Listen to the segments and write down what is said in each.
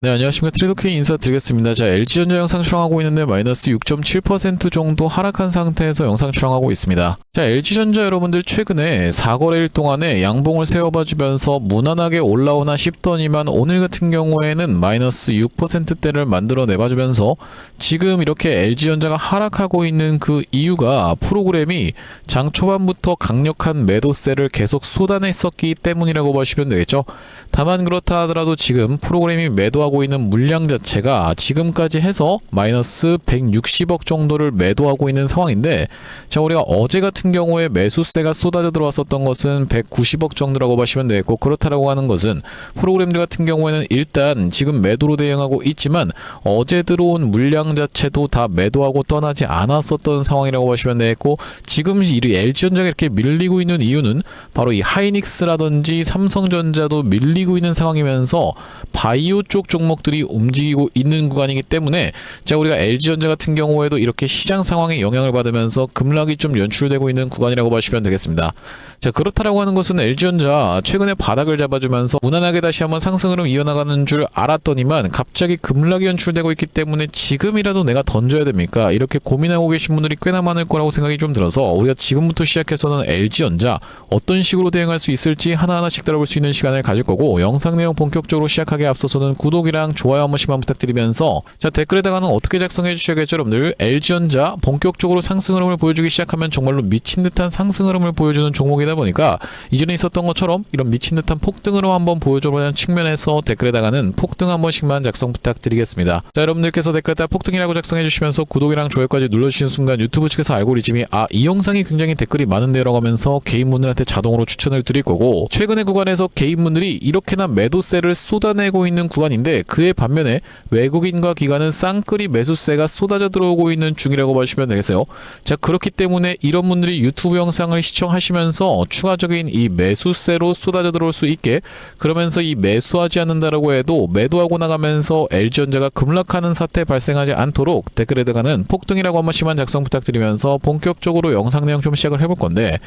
네, 안녕하십니까. 트레이더K 인사드리겠습니다. 자, LG전자 영상 촬영하고 있는데 마이너스 6.7% 정도 하락한 상태에서 영상 촬영하고 있습니다. 자, LG전자 여러분들 최근에 4거래일 동안에 양봉을 세워봐주면서 무난하게 올라오나 싶더니만 오늘 같은 경우에는 마이너스 6%대를 만들어내봐주면서 지금 이렇게 LG전자가 하락하고 있는 그 이유가 프로그램이 장 초반부터 강력한 매도세를 계속 쏟아냈었기 때문이라고 보시면 되겠죠. 다만 그렇다 하더라도 지금 프로그램이 매도하고 있는 물량 자체가 지금까지 해서 마이너스 160억 정도를 매도하고 있는 상황인데, 자, 우리가 어제 같은 경우에 매수세가 쏟아져 들어왔었던 것은 190억 정도라고 보시면 되겠고, 그렇다라고 하는 것은 프로그램들 같은 경우에는 일단 지금 매도로 대응하고 있지만 어제 들어온 물량 자체도 다 매도하고 떠나지 않았었던 상황이라고 보시면 되겠고, 지금 이 LG전자가 이렇게 밀리고 있는 이유는 바로 이 하이닉스라든지 삼성전자도 밀리고 있는 상황이면서 바이오 쪽 종목들이 움직이고 있는 구간이기 때문에, 자, 우리가 LG전자 같은 경우에도 이렇게 시장 상황에 영향을 받으면서 급락이 좀 연출되고 있는 구간이라고 보시면 되겠습니다. 자, 그렇다라고 하는 것은 LG전자 최근에 바닥을 잡아주면서 무난하게 다시 한번 상승 흐름 이어나가는 줄 알았더니만 갑자기 급락이 연출되고 있기 때문에 지금이라도 내가 던져야 됩니까? 이렇게 고민하고 계신 분들이 꽤나 많을 거라고 생각이 좀 들어서 우리가 지금부터 시작해서는 LG전자 어떤 식으로 대응할 수 있을지 하나하나씩 다뤄볼 수 있는 시간을 가질 거고, 영상 내용 본격적으로 시작하기에 앞서서는 구독이랑 좋아요 한 번씩만 부탁드리면서, 자, 댓글에다가는 어떻게 작성해 주셔야겠죠 여러분들. LG전자 본격적으로 상승 흐름을 보여주기 시작하면 정말로 미친 듯한 상승 흐름을 보여주는 종목이다 보니까 이전에 있었던 것처럼 이런 미친 듯한 폭등 흐름 한번 보여줘보는 측면에서 댓글에다가는 폭등 한 번씩만 작성 부탁드리겠습니다. 자, 여러분들께서 댓글에다가 폭등이라고 작성해 주시면서 구독이랑 좋아요까지 눌러주시는 순간 유튜브 측에서 알고리즘이 이 영상이 굉장히 댓글이 많은데요 라고 하면서 개인분들한테 자동으로 추천을 드릴 거고, 최근의 구간에서 개인분들이 이렇게나 매도세를 쏟아내고 있는 구간인데 그에 반면에 외국인과 기관은 쌍끌이 매수세가 쏟아져 들어오고 있는 중이라고 보시면 되겠어요. 자, 그렇기 때문에 이런 분들이 유튜브 영상을 시청하시면서 추가적인 이 매수세로 쏟아져 들어올 수 있게, 그러면서 이 매수하지 않는다라고 해도 매도하고 나가면서 LG전자가 급락하는 사태 발생하지 않도록 댓글에다가는 폭등이라고 한 번씩만 작성 부탁드리면서 본격적으로 영상 내용 좀 시작을 해볼 건데,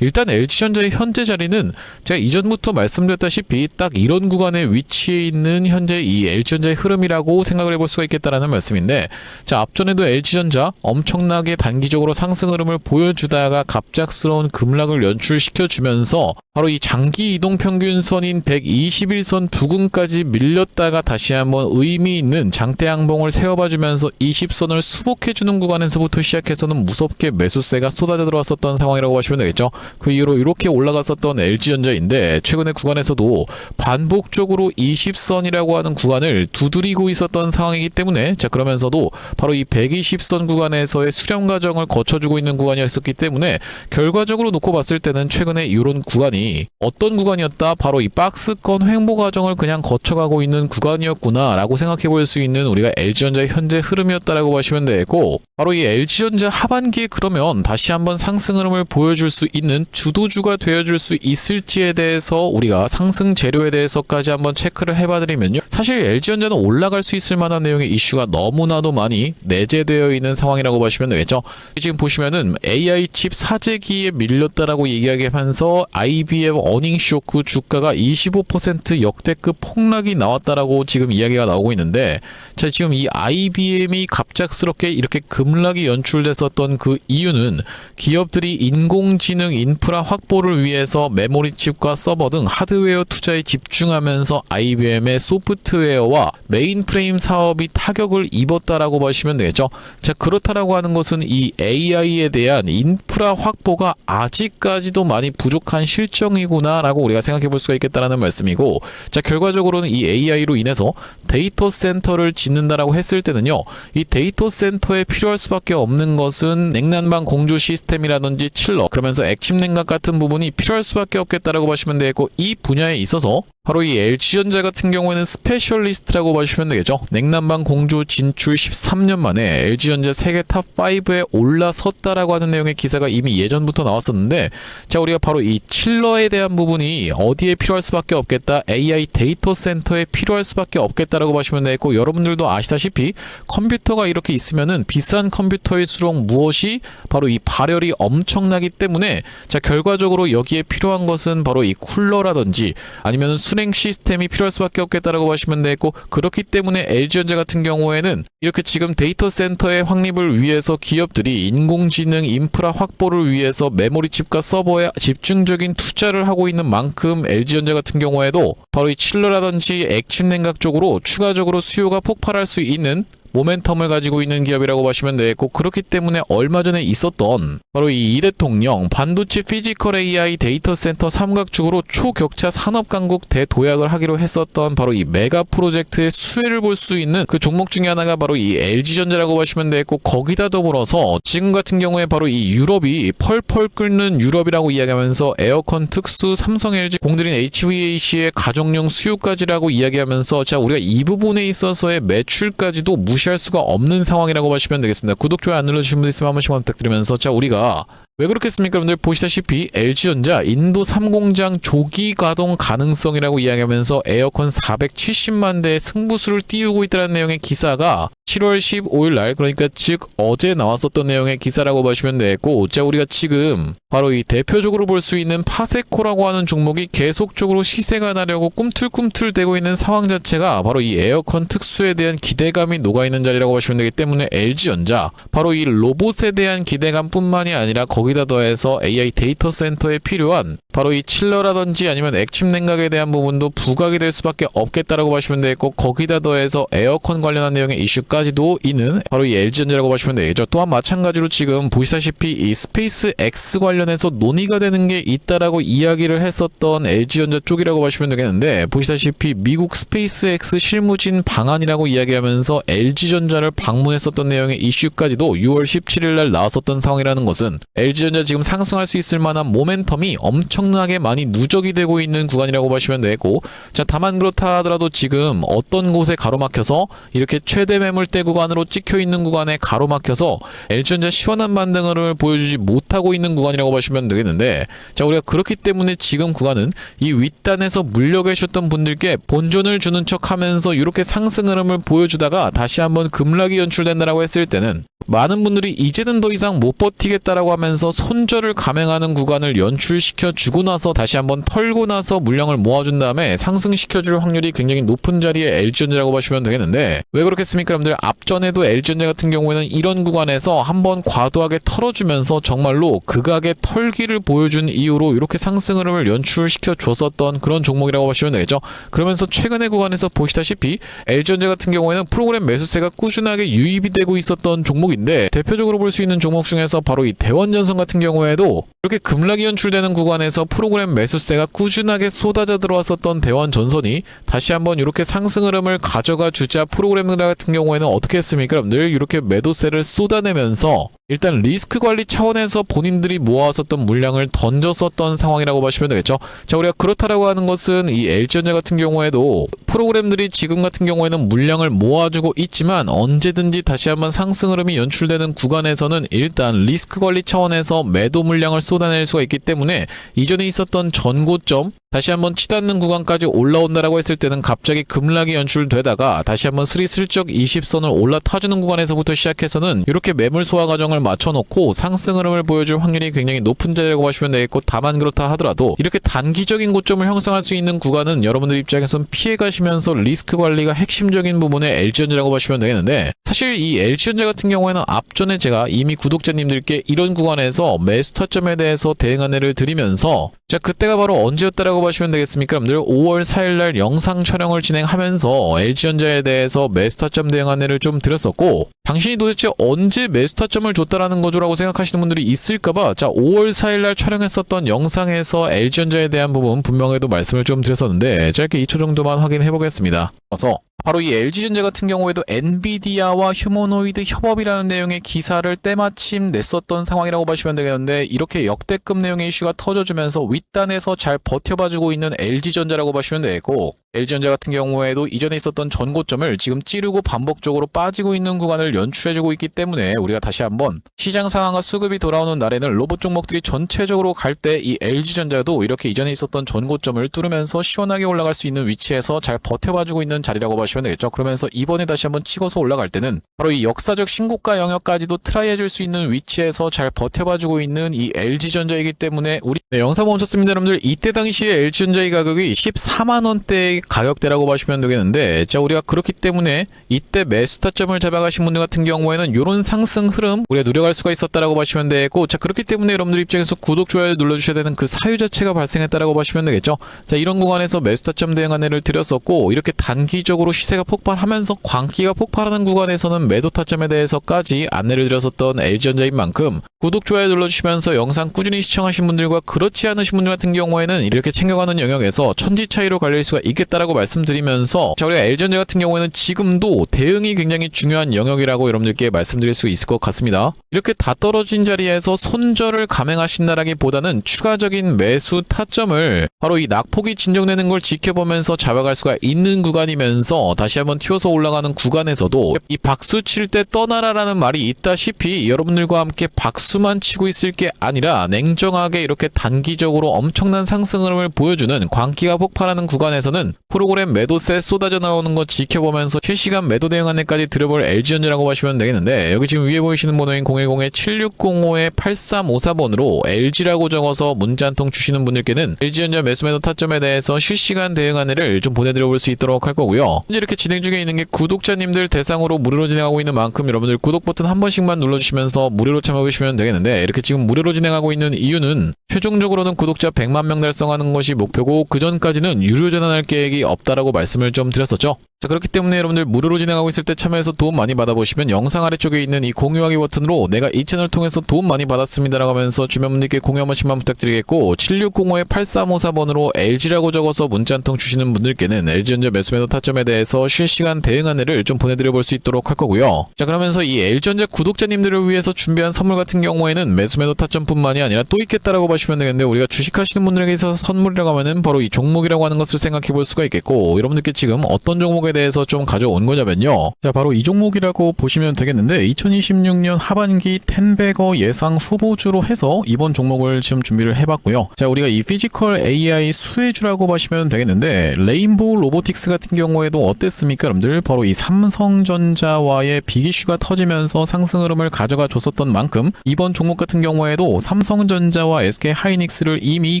일단 LG전자의 현재 자리는 제가 이전부터 말씀드렸다시피 딱 이런 구간에 위치해 있는 현재 이 LG전자의 흐름이라고 생각을 해볼 수가 있겠다라는 말씀인데, 자, 앞전에도 LG전자 엄청나게 단기적으로 상승 흐름을 보여주다가 갑작스러운 급락을 연출시켜주면서 바로 이 장기 이동 평균선인 121선 부근까지 밀렸다가 다시 한번 의미 있는 장대 양봉을 세워봐주면서 20선을 수복해주는 구간에서부터 시작해서는 무섭게 매수세가 쏟아져 들어왔었던 상황이라고 보시면 되겠죠. 그 이후로 이렇게 올라갔었던 LG전자인데 최근의 구간에서도 반복적으로 20선이라고 하는 구간을 두드리고 있었던 상황이기 때문에, 자, 그러면서도 바로 이 120선 구간에서의 수렴 과정을 거쳐주고 있는 구간이었기 때문에 결과적으로 놓고 봤을 때는 최근에 이런 구간이 어떤 구간이었다? 바로 이 박스권 횡보 과정을 그냥 거쳐가고 있는 구간이었구나 라고 생각해 볼 수 있는 우리가 LG전자의 현재 흐름이었다라고 보시면 되고, 바로 이 LG전자 하반기에 그러면 다시 한번 상승 흐름을 보여줄 수 있는 주도주가 되어줄 수 있을지에 대해서 우리가 상승 재료에 대해서까지 한번 체크를 해봐드리면요, 사실 LG전자는 올라갈 수 있을 만한 내용의 이슈가 너무나도 많이 내재되어 있는 상황이라고 보시면 되겠죠. 지금 보시면은 AI 칩 사재기에 밀렸다라고 얘기하면서 IBM 어닝 쇼크 주가가 25% 역대급 폭락이 나왔다라고 지금 이야기가 나오고 있는데, 자, 지금 이 IBM이 갑작스럽게 이렇게 급락이 연출됐었던 그 이유는 기업들이 인공지능 인프라 확보를 위해서 메모리 칩과 서버 등 하드웨어 투자에 집중하면서 IBM의 소프트웨어와 메인프레임 사업이 타격을 입었다라고 보시면 되겠죠. 자, 그렇다라고 하는 것은 이 AI에 대한 인프라 확보가 아직까지도 많이 부족한 실정이구나 라고 우리가 생각해 볼 수가 있겠다라는 말씀이고, 자, 결과적으로는 이 AI로 인해서 데이터 센터를 짓는다라고 했을 때는요, 이 데이터 센터에 필요할 수밖에 없는 것은 냉난방 공조 시스템이라든지 칠러, 그러면서 액침 냉각 같은 부분이 필요할 수밖에 없겠다라고 보시면 되겠고, 이 분야에 있어서 바로 이 LG전자 같은 경우에는 스페셜리스트라고 봐주시면 되겠죠. 냉난방 공조 진출 13년 만에 LG전자 세계 탑5에 올라섰다라고 하는 내용의 기사가 이미 예전부터 나왔었는데, 자, 우리가 바로 이 칠러에 대한 부분이 어디에 필요할 수밖에 없겠다, AI 데이터 센터에 필요할 수밖에 없겠다라고 보시면 되겠고, 여러분들도 아시다시피 컴퓨터가 이렇게 있으면은 비싼 컴퓨터일수록 무엇이 바로 이 발열이 엄청나기 때문에, 자, 결과적으로 여기에 필요한 것은 바로 이 쿨러라든지 아니면 순행 시스템이 필요할 수밖에 없겠다라고 보시면 되고, 그렇기 때문에 LG전자 같은 경우에는 이렇게 지금 데이터 센터의 확립을 위해서 기업들이 인공지능 인프라 확보를 위해서 메모리 칩과 서버에 집중적인 투자를 하고 있는 만큼 LG전자 같은 경우에도 바로 이 칠러라든지 액침 냉각 쪽으로 추가적으로 수요가 폭발할 수 있는 모멘텀을 가지고 있는 기업이라고 보시면 되겠고, 그렇기 때문에 얼마 전에 있었던 바로 이 이대통령 반도체 피지컬 AI 데이터 센터 삼각축으로 초격차 산업 강국 대도약을 하기로 했었던 바로 이 메가 프로젝트의 수혜를 볼 수 있는 그 종목 중에 하나가 바로 이 LG전자라고 보시면 되겠고, 거기다 더불어서 지금 같은 경우에 바로 이 유럽이 펄펄 끓는 유럽이라고 이야기하면서 에어컨 특수 삼성 LG 공들인 HVAC의 가정용 수요까지라고 이야기하면서, 자, 우리가 이 부분에 있어서의 매출까지도 무시할 수가 없는 상황이라고 보시면 되겠습니다. 구독, 좋아요 안 눌러주신 분들 있으면 한 번씩만 부탁드리면서, 자, 우리가 왜 그렇겠습니까? 여러분들 보시다시피 LG전자 인도 3공장 조기 가동 가능성이라고 이야기하면서 에어컨 470만 대의 승부수를 띄우고 있다는 내용의 기사가 7월 15일 날, 그러니까 즉 어제 나왔었던 내용의 기사라고 보시면 되겠고, 자, 우리가 지금 바로 이 대표적으로 볼 수 있는 파세코라고 하는 종목이 계속적으로 시세가 나려고 꿈틀꿈틀 대고 있는 상황 자체가 바로 이 에어컨 특수에 대한 기대감이 녹아있는 자리라고 보시면 되기 때문에 LG전자 바로 이 로봇에 대한 기대감뿐만이 아니라 거기다 더해서 AI 데이터 센터에 필요한 바로 이 칠러라든지 아니면 액침 냉각에 대한 부분도 부각이 될 수밖에 없겠다라고 보시면 되겠고, 거기다 더해서 에어컨 관련한 내용의 이슈까지도 있는 바로 이 LG전자라고 보시면 되겠죠. 또한 마찬가지로 지금 보시다시피 이 스페이스 X 관련해서 논의가 되는 게 있다라고 이야기를 했었던 LG전자 쪽이라고 보시면 되겠는데, 보시다시피 미국 스페이스 X 실무진 방안이라고 이야기하면서 LG전자를 방문했었던 내용의 이슈까지도 6월 17일 날 나왔었던 상황이라는 것은 LG전자 지금 상승할 수 있을 만한 모멘텀이 엄청나게 많이 누적이 되고 있는 구간이라고 보시면 되고, 자, 다만 그렇다 하더라도 지금 어떤 곳에 가로막혀서 이렇게 최대 매물대 구간으로 찍혀 있는 구간에 가로막혀서 LG전자 시원한 반등을 보여주지 못하고 있는 구간이라고 보시면 되겠는데, 자, 우리가 그렇기 때문에 지금 구간은 이 윗단에서 물려 계셨던 분들께 본전을 주는 척 하면서 이렇게 상승 흐름을 보여주다가 다시 한번 급락이 연출된다라고 했을 때는 많은 분들이 이제는 더 이상 못 버티겠다라고 하면서 손절을 감행하는 구간을 연출시켜 주고 나서 다시 한번 털고 나서 물량을 모아준 다음에 상승시켜 줄 확률이 굉장히 높은 자리에 LG전자라고 보시면 되겠는데, 왜 그렇겠습니까? 여러분들 앞전에도 LG전자 같은 경우에는 이런 구간에서 한번 과도하게 털어주면서 정말로 극악의 털기를 보여준 이후로 이렇게 상승 흐름을 연출시켜 줬었던 그런 종목이라고 보시면 되겠죠. 그러면서 최근의 구간에서 보시다시피 LG전자 같은 경우에는 프로그램 매수세가 꾸준하게 유입이 되고 있었던 종목인데, 대표적으로 볼 수 있는 종목 중에서 바로 이 대원전선 같은 경우에도 이렇게 급락이 연출되는 구간에서 프로그램 매수세가 꾸준하게 쏟아져 들어왔었던 대원전선이 다시 한번 이렇게 상승 흐름을 가져가 주자 프로그램 같은 경우에는 어떻게 했습니까? 여러분들 이렇게 매도세를 쏟아내면서 일단 리스크 관리 차원에서 본인들이 모아왔었던 물량을 던졌었던 상황이라고 보시면 되겠죠. 자, 우리가 그렇다라고 하는 것은 이 LG전자 같은 경우에도 프로그램들이 지금 같은 경우에는 물량을 모아주고 있지만 언제든지 다시 한번 상승 흐름이 연출되는 구간에서는 일단 리스크 관리 차원에서 매도 물량을 쏟아낼 수가 있기 때문에 이전에 있었던 전고점 다시 한번 치닫는 구간까지 올라온다라고 했을 때는 갑자기 급락이 연출되다가 다시 한번 스리슬쩍 20선을 올라타주는 구간에서부터 시작해서는 이렇게 매물 소화 과정을 맞춰놓고 상승 흐름을 보여줄 확률이 굉장히 높은 자리라고 보시면 되겠고, 다만 그렇다 하더라도 이렇게 단기적인 고점을 형성할 수 있는 구간은 여러분들 입장에서는 피해가시면서 리스크 관리가 핵심적인 부분의 LG전자라고 보시면 되겠는데, 사실 이 LG전자 같은 경우에는 앞전에 제가 이미 구독자님들께 이런 구간에서 매수 타점에 대해서 대응 안내를 드리면서, 자, 그때가 바로 언제였다라고 보시면 되겠습니까? 여러분들 5월 4일날 영상 촬영을 진행하면서 LG전자에 대해서 매수 타점 대응 안내를 좀 드렸었고, 당신이 도대체 언제 매수 타점을 줬다라는 거죠라고 생각하시는 분들이 있을까봐, 자, 5월 4일날 촬영했었던 영상에서 LG전자에 대한 부분 분명히도 말씀을 좀 드렸었는데, 짧게 2초 정도만 확인해 보겠습니다. 그래서 바로 이 LG전자 같은 경우에도 엔비디아와 휴머노이드 협업이라는 내용의 기사를 때마침 냈었던 상황이라고 보시면 되겠는데, 이렇게 역대급 내용의 이슈가 터져주면서 윗단에서 잘 버텨봐주고 있는 LG전자라고 보시면 되고, LG전자 같은 경우에도 이전에 있었던 전고점을 지금 찌르고 반복적으로 빠지고 있는 구간을 연출해주고 있기 때문에 우리가 다시 한번 시장 상황과 수급이 돌아오는 날에는 로봇 종목들이 전체적으로 갈 때 이 LG전자도 이렇게 이전에 있었던 전고점을 뚫으면서 시원하게 올라갈 수 있는 위치에서 잘 버텨봐주고 있는 자리라고 보시면 되겠죠. 그러면서 이번에 다시 한번 치고서 올라갈 때는 바로 이 역사적 신고가 영역까지도 트라이해줄 수 있는 위치에서 잘 버텨봐주고 있는 이 LG전자이기 때문에 우리 영상 멈췄습니다. 여러분들 이때 당시에 LG전자의 가격이 14만원대의 가격대라고 보시면 되겠는데, 자 우리가 그렇기 때문에 이때 매수 타점을 잡아가신 분들 같은 경우에는 이런 상승 흐름 우리가 누려갈 수가 있었다라고 보시면 되고, 자 그렇기 때문에 여러분들 입장에서 구독 좋아요 눌러주셔야 되는 그 사유 자체가 발생했다라고 보시면 되겠죠. 자 이런 구간에서 매수 타점 대응 안내를 드렸었고, 이렇게 단기적으로 시세가 폭발하면서 광기가 폭발하는 구간에서는 매도 타점에 대해서까지 안내를 드렸었던 LG전자인 만큼 구독 좋아요 눌러주시면서 영상 꾸준히 시청하신 분들과 그렇지 않으신 분들 같은 경우에는 이렇게 챙겨가는 영역에서 천지 차이로 갈릴 수가 있겠다라고 말씀드리면서, 자 우리가 LG전자 같은 경우에는 지금도 대응이 굉장히 중요한 영역이라고 여러분들께 말씀드릴 수 있을 것 같습니다. 이렇게 다 떨어진 자리에서 손절을 감행하신다라기보다는 추가적인 매수 타점을 바로 이 낙폭이 진정되는 걸 지켜보면서 잡아갈 수가 있는 구간이면서, 다시 한번 튀어서 올라가는 구간에서도 이 박수 칠 때 떠나라라는 말이 있다시피 여러분들과 함께 박수만 치고 있을 게 아니라 냉정하게 이렇게 단기적으로 엄청난 상승 흐름을 보여주는 광기가 폭발하는 구간에서는 프로그램 매도세 쏟아져 나오는 거 지켜보면서 실시간 매도 대응 안내까지 드려볼 LG전자라고 보시면 되겠는데, 여기 지금 위에 보이시는 번호인 010-7605-8354번으로 LG라고 적어서 문자 한 통 주시는 분들께는 LG전자 매수 매도 타점에 대해서 실시간 대응 안내를 좀 보내드려 볼 수 있도록 할 거고요. 현재 이렇게 진행 중에 있는 게 구독자님들 대상으로 무료로 진행하고 있는 만큼 여러분들 구독 버튼 한 번씩만 눌러주시면서 무료로 참여해주시면 되겠는데, 이렇게 지금 무료로 진행하고 있는 이유는 최종적으로는 구독자 100만 명 달성하는 것이 목표고, 그 전까지는 유료 전환할 계획이 없다라고 말씀을 좀 드렸었죠. 자 그렇기 때문에 여러분들 무료로 진행하고 있을 때 참여해서 도움 많이 받아보시면 영상 아래쪽에 있는 이 공유하기 버튼으로 내가 이 채널 통해서 도움 많이 받았습니다라고 하면서 주변 분들께 공유 한 번씩만 부탁드리겠고, 7605-8354번으로 LG라고 적어서 문자 한 통 주시는 분들께는 LG전자 매수 매도 타점에 대해서 실시간 대응 안내를 좀 보내드려 볼 수 있도록 할 거고요. 자 그러면서 이 LG전자 구독자님들을 위해서 준비한 선물 같은 경우에는 매수 매도 타점뿐만이 아니라 또 있겠다라고 보시면 되겠는데, 우리가 주식하시는 분들에게 있어서 선물이라고 하면은 바로 이 종목이라고 하는 것을 생각해 볼 수가 있겠고, 여러분들께 지금 어떤 종목에 대해서 좀 가져온 거냐면요, 자 바로 이 종목이라고 보시면 되겠는데, 2026년 하반기 텐베거 예상 후보주로 해서 이번 종목을 지금 준비를 해봤고요. 자 우리가 이 피지컬 AI 수혜주라고 보시면 되겠는데, 레인보우 로보틱스 같은 경우에도 어땠습니까 여러분들? 바로 이 삼성전자와의 빅이슈가 터지면서 상승 흐름을 가져가 줬었던 만큼 이번 종목 같은 경우에도 삼성전자와 SK하이닉스를 이미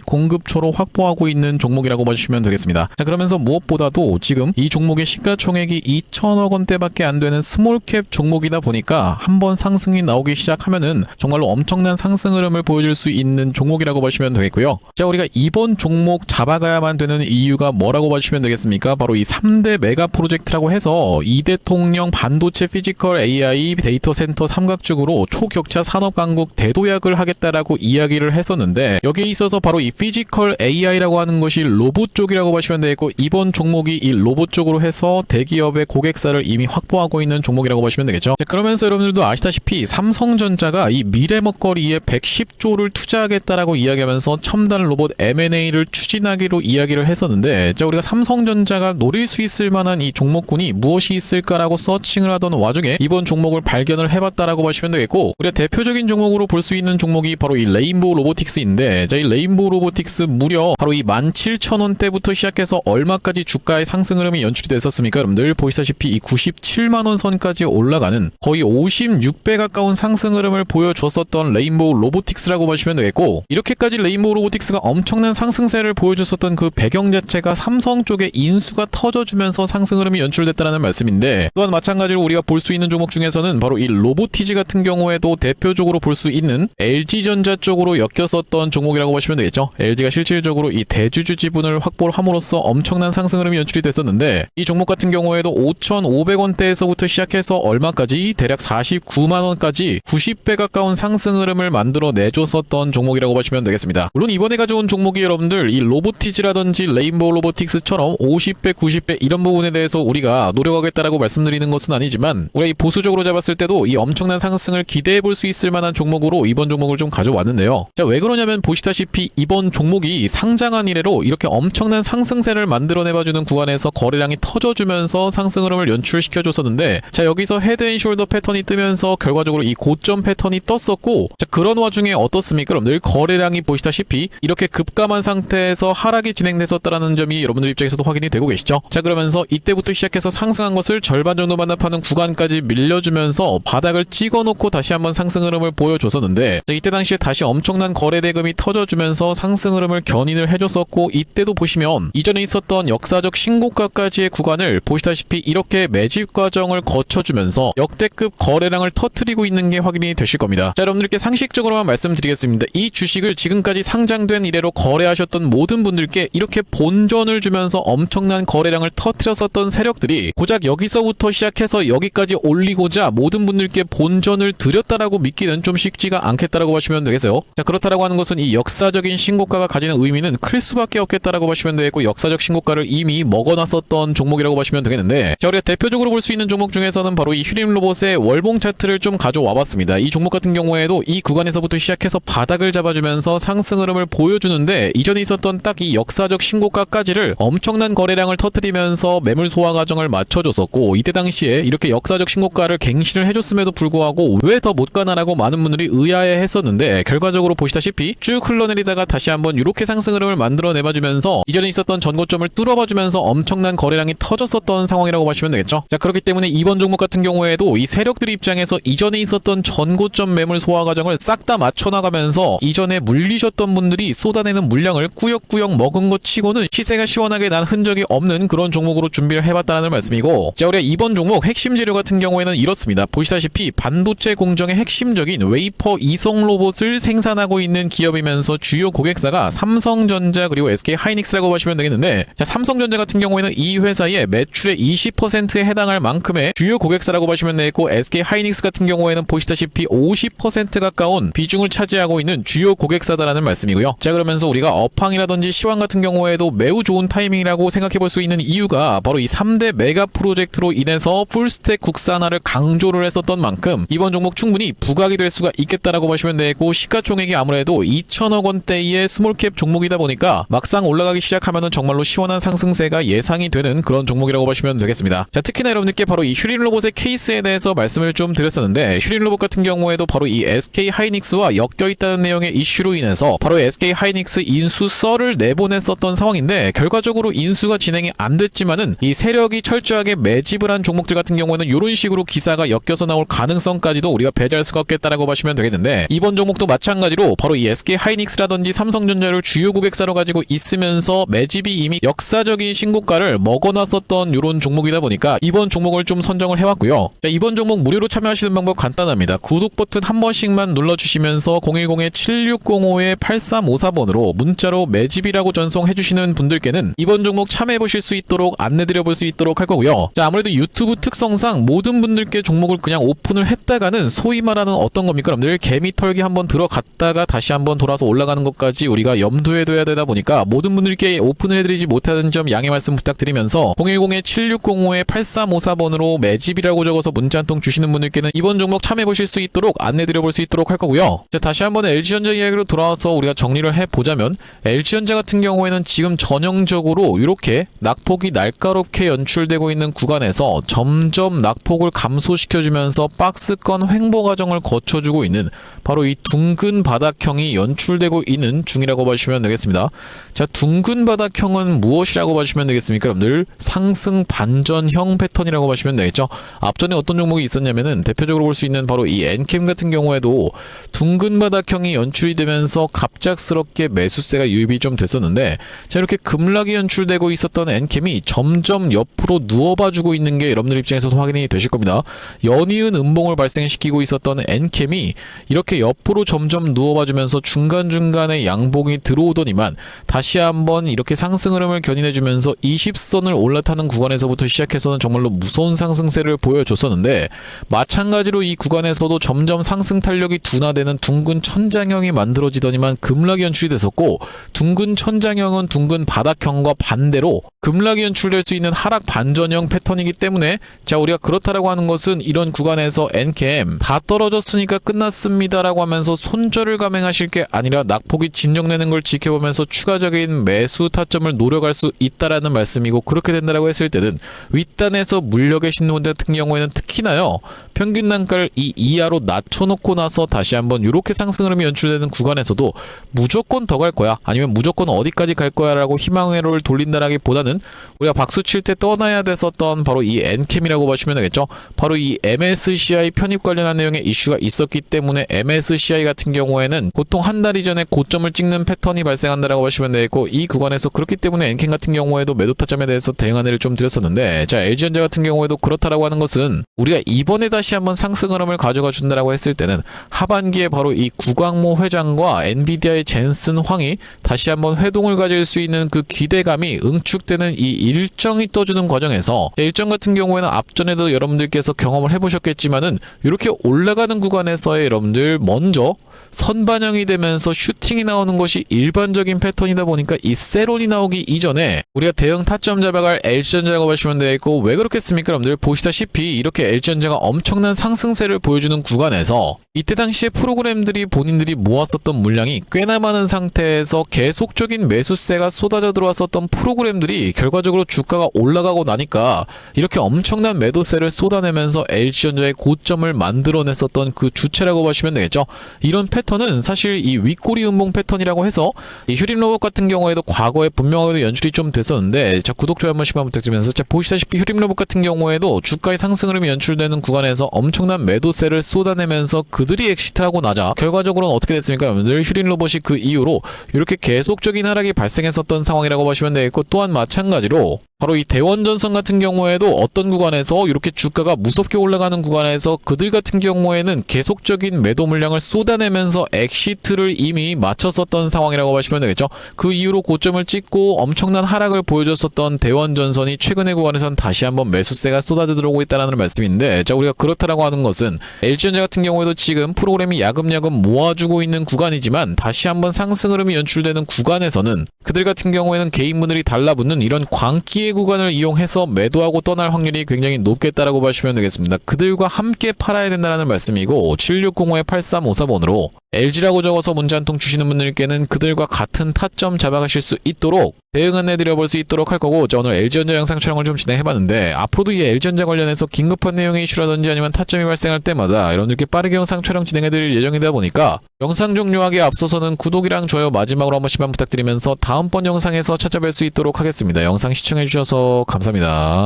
공급처로 확보하고 있는 종목이라고 보시면 되겠습니다. 자 그러면서 무엇보다도 지금 이 종목의 시가총액이 2천억 원대밖에 안 되는 스몰캡 종목이다 보니까 한번 상승이 나오기 시작하면은 정말로 엄청난 상승 흐름을 보여줄 수 있는 종목이라고 보시면 되겠고요. 자 우리가 이번 종목 잡아가야만 되는 이유가 뭐라고 보시면 되겠습니까? 바로 이 3대 메가 프로젝트라고 해서 이대통령 반도체 피지컬 AI 데이터 센터 삼각죽으로 초격차 산업 강국 대도약을 하겠다라고 이야기를 했었는데, 여기에 있어서 바로 이 피지컬 AI라고 하는 것이 로봇 쪽이라고 보시면 되겠고, 이번 종목이 이 로봇 쪽으로 해서 대기업의 고객사를 이미 확보하고 있는 종목이라고 보시면 되겠죠. 자, 그러면서 여러분들도 아시다시피 삼성전자가 이 미래 먹거리에 110조를 투자하겠다라고 이야기하면서 첨단 로봇 M&A를 추진하기로 이야기를 했었는데, 자 우리가 삼성전자가 노릴 수 있을 만한 이 종목군이 무엇이 있을까라고 서칭을 하던 와중에 이번 종목을 발견을 해봤다라고 보시면 되겠고, 우리가 대표적인 종목으로 볼 수 있는 종목이 바로 이 레인보우 로보틱스인데, 자 이 레인보우 로보틱스 무려 바로 이 17,000원대부터 시작해서 얼마까지 주가의 상승 흐름이 연출이 됐었습니까 여러분들? 보시다시피 이 97만원 선까지 올라가는 거의 56배 가까운 상승 흐름을 보여줬었던 레인보우 로보틱스라고 보시면 되겠고, 이렇게까지 레인보우 로보틱스가 엄청난 상승세를 보여줬었던 그 배경 자체가 삼성 쪽에 인수가 터져주면서 상승 흐름이 연출됐다는 말씀인데, 또한 마찬가지로 우리가 볼 수 있는 종목 중에서는 바로 이 로보티지 같은 경우에도 대표적으로 볼 수 있는 LG전자 쪽으로 엮였었던 종목이라고 보시면 되겠죠. LG가 실질적으로 이 대주주 지분을 확보를 함으로써 엄청난 상승 흐름이 연출이 됐었는데, 이 종목 종목 같은 경우에도 5,500원대에서부터 시작해서 얼마까지 대략 49만원까지 90배 가까운 상승 흐름을 만들어 내줬었던 종목이라고 보시면 되겠습니다. 물론 이번에 가져온 종목이 여러분들 이 로보티즈라든지 레인보우 로보틱스처럼 50배, 90배 이런 부분에 대해서 우리가 노력하겠다라고 말씀드리는 것은 아니지만 우리가 이 보수적으로 잡았을 때도 이 엄청난 상승을 기대해 볼 수 있을 만한 종목으로 이번 종목을 좀 가져왔는데요. 자, 왜 그러냐면 보시다시피 이번 종목이 상장한 이래로 이렇게 엄청난 상승세를 만들어내봐주는 구간에서 거래량이 터져주면서 상승 흐름을 연출시켜줬었는데, 자, 여기서 헤드앤숄더 패턴이 뜨면서 결과적으로 이 고점 패턴이 떴었고, 자, 그런 와중에 어떻습니까? 여러분들 거래량이 보시다시피 이렇게 급감한 상태에서 하락이 진행됐었다라는 점이 여러분들 입장에서도 확인이 되고 계시죠? 자, 그러면서 이때부터 시작해서 상승한 것을 절반 정도 반납하는 구간까지 밀려주면서 바닥을 찍어놓고 다시 한번 상승 흐름을 보여줬었는데, 자, 이때 당시에 다시 엄청난 거래 대금이 터져주면서 상승 흐름을 견인을 해줬었고, 이때도 보시면 이전에 있었던 역사적 신고가까지의 구간을 보시다시피 이렇게 매집 과정을 거쳐주면서 역대급 거래량을 터뜨리고 있는 게 확인이 되실 겁니다. 자, 여러분들께 상식적으로만 말씀드리겠습니다. 이 주식을 지금까지 상장된 이래로 거래하셨던 모든 분들께 이렇게 본전을 주면서 엄청난 거래량을 터뜨렸었던 세력들이 고작 여기서부터 시작해서 여기까지 올리고자 모든 분들께 본전을 드렸다라고 믿기는 좀 쉽지가 않겠다라고 보시면 되겠어요. 자, 그렇다라고 하는 것은 이 역사적인 신고가가 가지는 의미는 클 수밖에 없겠다라고 보시면 되겠고, 역사적 신고가를 이미 먹어놨었던 종목이라고 보시면 되겠는데, 자, 우리가 대표적으로 볼 수 있는 종목 중에서는 바로 이 휴림로봇의 월봉 차트를 좀 가져와 봤습니다. 이 종목 같은 경우에도 이 구간에서부터 시작해서 바닥을 잡아주면서 상승 흐름을 보여주는데, 이전에 있었던 딱 이 역사적 신고가까지를 엄청난 거래량을 터뜨리면서 매물 소화 과정을 맞춰줬었고, 이때 당시에 이렇게 역사적 신고가를 갱신을 해줬음에도 불구하고 왜 더 못 가나라고 많은 분들이 의아해 했었는데, 결과적으로 보시다시피 쭉 흘러내리다가 다시 한번 이렇게 상승 흐름을 만들어내봐주면서 이전에 있었던 전고점을 뚫어봐주면서 엄청난 거래량이 터졌었던 상황이라고 보시면 되겠죠. 자, 그렇기 때문에 이번 종목 같은 경우에도 이 세력들 입장에서 이전에 있었던 전고점 매물 소화 과정을 싹 다 맞춰나가면서 이전에 물리셨던 분들이 쏟아내는 물량을 꾸역꾸역 먹은 것 치고는 시세가 시원하게 난 흔적이 없는 그런 종목으로 준비를 해봤다는 말씀이고, 자, 우리가 이번 종목 핵심 재료 같은 경우에는 이렇습니다. 보시다시피 반도체 공정의 핵심적인 웨이퍼 이송 로봇을 생산하고 있는 기업이면서 주요 고객사가 삼성전자 그리고 SK하이닉스라고 보시면 되겠는데, 자, 삼성전자 같은 경우에는 이 회사의 매출의 20%에 해당할 만큼의 주요 고객사라고 보시면 되겠고, SK하이닉스 같은 경우에는 보시다시피 50% 가까운 비중을 차지하고 있는 주요 고객사다라는 말씀이고요. 자, 그러면서 우리가 업황이라든지 시황 같은 경우에도 매우 좋은 타이밍이라고 생각해 볼 수 있는 이유가 바로 이 3대 메가 프로젝트로 인해서 풀스택 국산화를 강조를 했었던 만큼 이번 종목 충분히 부각이 될 수가 있겠다라고 보시면 되고, 시가총액이 아무래도 2천억 원대의 스몰캡 종목이다 보니까 막상 올라가기 시작하면은 정말로 시원한 상승세가 예상이 되는 그런 종목이라고 보시면 되겠습니다. 자, 특히나 여러분들께 바로 이 휴림로봇의 케이스에 대해서 말씀을 좀 드렸었는데, 휴림로봇 같은 경우에도 바로 이 SK하이닉스와 엮여있다는 내용의 이슈로 인해서 바로 SK하이닉스 인수 썰을 내보냈었던 상황인데, 결과적으로 인수가 진행이 안 됐지만은 이 세력이 철저하게 매집을 한 종목들 같은 경우에는 이런 식으로 기사가 엮여서 나올 가능성까지도 우리가 배제할 수가 없겠다라고 보시면 되겠는데, 이번 종목도 마찬가지로 바로 이 SK하이닉스라든지 삼성전자를 주요 고객사로 가지고 있으면서 매집이 이미 역사적인 신고가를 먹어놨었던 이런 종목이다 보니까 이번 종목을 좀 선정을 해왔고요. 자, 이번 종목 무료로 참여하시는 방법 간단합니다. 구독 버튼 한 번씩만 눌러주시면서 010-7605-8354번으로 문자로 매집이라고 전송해주시는 분들께는 이번 종목 참여해보실 수 있도록 안내드려볼 수 있도록 할 거고요. 자, 아무래도 유튜브 특성상 모든 분들께 종목을 그냥 오픈을 했다가는 소위 말하는 어떤 겁니까? 여러분들 개미 털기 한번 들어갔다가 다시 한번 돌아서 올라가는 것까지 우리가 염두에 둬야 되다 보니까 모든 분들께 오픈을 해드리지 못하는 점 양해 말씀 부탁드리면서 010-7605-8354번으로 매집이라고 적어서 문자 한 통 주시는 분들께는 이번 종목 참여해보실 수 있도록 안내드려볼 수 있도록 할 거고요. 자, 다시 한번 LG전자 이야기로 돌아와서 우리가 정리를 해보자면, LG전자 같은 경우에는 지금 전형적으로 이렇게 낙폭이 날카롭게 연출되고 있는 구간에서 점점 낙폭을 감소시켜주면서 박스권 횡보 과정을 거쳐주고 있는 바로 이 둥근 바닥형이 연출되고 있는 중이라고 보시면 되겠습니다. 자, 둥근 바닥형은 무엇이라고 보시면 되겠습니까? 여러분들 상승 반전형 패턴이라고 보시면 되겠죠. 앞전에 어떤 종목이 있었냐면은 대표적으로 볼 수 있는 바로 이 엔캠 같은 경우에도 둥근 바닥형이 연출이 되면서 갑작스럽게 매수세가 유입이 좀 됐었는데, 자, 이렇게 급락이 연출되고 있었던 엔캠이 점점 옆으로 누워봐주고 있는 게 여러분들 입장에서도 확인이 되실 겁니다. 연이은 음봉을 발생시키고 있었던 엔캠이 이렇게 옆으로 점점 누워봐주면서 중간중간에 양봉이 들어오더니만 다시 한번 이렇게 상승 흐름을 견인해주면서 20선을 올라타는 하는 구간에서부터 시작해서는 정말로 무서운 상승세를 보여줬었는데, 마찬가지로 이 구간에서도 점점 상승 탄력이 둔화되는 둥근 천장형이 만들어지더니만 급락이 연출이 됐었고, 둥근 천장형은 둥근 바닥형과 반대로 급락이 연출될 수 있는 하락 반전형 패턴이기 때문에, 자, 우리가 그렇다라고 하는 것은 이런 구간에서 엔캠 다 떨어졌으니까 끝났습니다라고 하면서 손절을 감행하실 게 아니라 낙폭이 진정되는 걸 지켜보면서 추가적인 매수 타점을 노려갈 수 있다라는 말씀이고, 그렇게 된다라고 했을 때는 윗단에서 물려 계신 분들 같은 경우에는 특히나요, 평균 단가를 이 이하로 낮춰놓고 나서 다시 한번 이렇게 상승 흐름이 연출되는 구간에서도 무조건 더 갈 거야, 아니면 무조건 어디까지 갈 거야 라고 희망회로를 돌린다라기보다는 우리가 박수 칠 때 떠나야 됐었던 바로 이 엔캠이라고 보시면 되겠죠. 바로 이 MSCI 편입 관련한 내용의 이슈가 있었기 때문에 MSCI 같은 경우에는 보통 한 달 이전에 고점을 찍는 패턴이 발생한다라고 보시면 되겠고, 이 구간에서 그렇기 때문에 엔캠 같은 경우에도 매도 타점에 대해서 대응 안내를 좀 드렸었는데, 자, LG전자 같은 경우에도 그렇다라고 하는 것은 우리가 이번에 다시 한번 상승 흐름을 가져가 준다라고 했을 때는 하반기에 바로 이 구광모 회장과 엔비디아의 젠슨 황이 다시 한번 회동을 가질 수 있는 그 기대감이 응축되는 이 일정이 떠주는 과정에서, 일정 같은 경우에는 앞전에도 여러분들께서 경험을 해보셨겠지만은 이렇게 올라가는 구간에서의 여러분들 먼저 선반영이 되면서 슈팅이 나오는 것이 일반적인 패턴이다 보니까 이 세론이 나오기 이전에 우리가 대응 타점 잡아갈 LG전자라고 보시면 되겠고, 왜 그렇겠습니까? 여러분들 보시다시피 이렇게 LG전자가 엄청난 상승세를 보여주는 구간에서 이때 당시에 프로그램들이 본인들이 모았었던 물량이 꽤나 많은 상태에서 계속적인 매수세가 쏟아져 들어왔었던 프로그램들이 결과적으로 주가가 올라가고 나니까 이렇게 엄청난 매도세를 쏟아내면서 LG전자의 고점을 만들어냈었던 그 주체라고 보시면 되겠죠. 이런 패턴은 사실 이 윗꼬리 음봉 패턴이라고 해서 이 휴림로봇 같은 경우에도 과거에 분명하게도 연출이 좀 됐었는데, 자, 구독, 좋아요 한 번씩만 부탁드리면서, 자, 보시다시피 휴림로봇 같은 경우에도 주가의 상승 흐름이 연출되는 구간에서 엄청난 매도세를 쏟아내면서 그들이 엑시트하고 나자 결과적으로는 어떻게 됐습니까? 여러분들 휴림로봇이 그 이후로 이렇게 계속적인 하락이 발생했었던 상황이라고 보시면 되겠고, 또한 마찬가지로 바로 이 대원전선 같은 경우에도 어떤 구간에서 이렇게 주가가 무섭게 올라가는 구간에서 그들 같은 경우에는 계속적인 매도 물량을 쏟아내면서 엑시트를 이미 마쳤었던 상황이라고 보시면 되겠죠. 그 이후로 고점을 찍고 엄청난 하락을 보여줬었던 대원전선이 최근의 구간에선 다시 한번 매수세가 쏟아져 들어오고 있다는 말씀인데, 자, 우리가 그렇다라고 하는 것은 LG전자 같은 경우에도 지금 프로그램이 야금야금 모아주고 있는 구간이지만 다시 한번 상승 흐름이 연출되는 구간에서는 그들 같은 경우에는 개인분들이 달라붙는 이런 광기의 구간을 이용해서 매도하고 떠날 확률이 굉장히 높겠다라고 보시면 되겠습니다. 그들과 함께 팔아야 된다는 말씀이고, 7605-8354번으로 LG라고 적어서 문자 한 통 주시는 분들께는 그들과 같은 타점 잡아가실 수 있도록 대응 안내 드려볼 수 있도록 할 거고, 자, 오늘 LG전자 영상 촬영을 좀 진행해봤는데, 앞으로도 이 LG전자 관련해서 긴급한 내용의 이슈라든지 아니면 타점이 발생할 때마다 여러분들께 빠르게 영상 촬영 진행해드릴 예정이다 보니까 영상 종료하기에 앞서서는 구독이랑 좋아요 마지막으로 한 번씩만 부탁드리면서 다음번 영상에서 찾아뵐 수 있도록 하겠습니다. 영상 시청해주셔서 감사합니다.